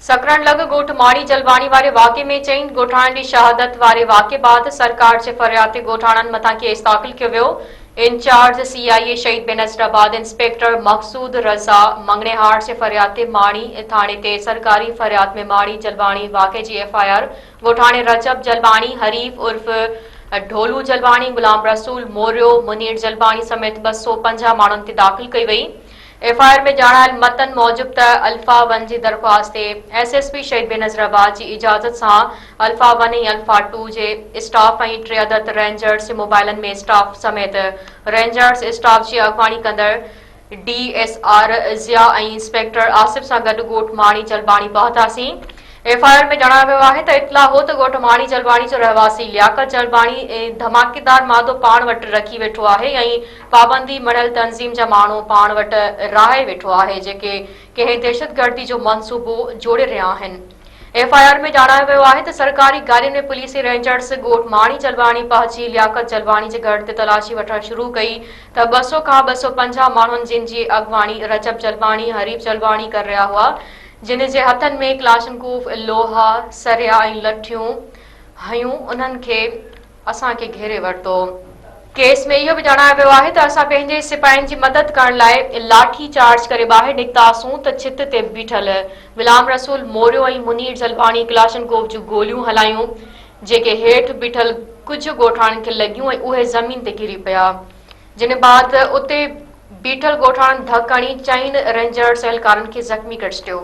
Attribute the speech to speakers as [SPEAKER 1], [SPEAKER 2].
[SPEAKER 1] सकरण लॻ ॻोठ माणी जलवाणी वारे वाक़े में चईं ॻोठाणनि जी शहादत वारे वाक़े बाद सरकार जे फरियाद ते ॻोठाणनि मथां केस दाख़िल कयो वियो। इंचार्ज सीआईए शहीद बेनज़ीराबाद इंस्पेक्टर मक़सूद रज़ा मंगनेहार जे फरियाद ते माणी थाणे ते सरकारी फरियाद में माणी जलवाणी वाक़े जी एफआईआर ॻोठाणे रजब जलवाणी हरीफ उर्फ ढोलू जलवाणी गुलाम रसूल मोरियो मुनीर जलवाणी समेत 250 माण्हुनि ते दाख़िल कई वई। एफआईआर में ॼाणायल मतन मूजिब त अल्फा 1 जी दरख़्वास्त ते एसएसपी शहीद बेनज़ीराबाद जी इजाज़त सां अल्फा 1 ऐं अल्फा 2 जे स्टाफ ऐं 3 अदद रेंजर्स जे मोबाइलनि में स्टाफ समेत रेंजर्स स्टाफ जी अॻवानी कंदड़ डीएसआर ज़िया ऐं इंस्पेक्टर आसिफ सां गॾु ॻोठ माणी जलवाणी पहुतासीं। एफआईआर में ॼाणायो वियो आहे त इतला हो त ॻोठ माणी जलवाणी जो रहवासी लियाकत जलवाणी धमाकेदार मादो पाण वटि रखी वेठो आहे ऐं पाबंदी मढ़ियल तंज़ीम जा माण्हू पाण वटि राहे वेठो आहे जेके कंहिं दहशतगर्दी जो मंसूबो जोड़े रहिया आहिनि। एफआईआर में ॼाणायो वियो आहे त सरकारी गाॾियुनि में पुलिस रेंजर्स ॻोठ माणी जलवाणी पहुची लियाकत जलवाणी जे घर ते तलाशी वठणु शुरू कई त 200 खां 250 माण्हुनि जिन जी अॻवानी रजब जलवाणी हरीफ जलवाणी कर रहिया हुआ जिन जे हथनि में क्लाशनकोफ लोहा सरिया ऐं लठियूं हयूं उन्हनि खे असांखे घेरे वरितो। केस में इहो बि ॼाणायो वियो आहे त असां पंहिंजे सिपाहियुनि जी मदद करण लाइ लाठी चार्ज करे ॿाहिरि निकितासूं त छित ते बीठल गुलाम रसूल मोरियो ऐं मुनीर जलवाणी क्लाशनकोफ जूं गोलियूं हलायूं जेके हेठि बीठल कुझु ॻोठाणनि खे लॻियूं ऐं उहे ज़मीन ते किरी पिया जिन बाद उते बीठल ॻोठाणनि धक हणी 4 रेंजर्स एहलकारनि खे ज़ख़्मी करे छॾियो।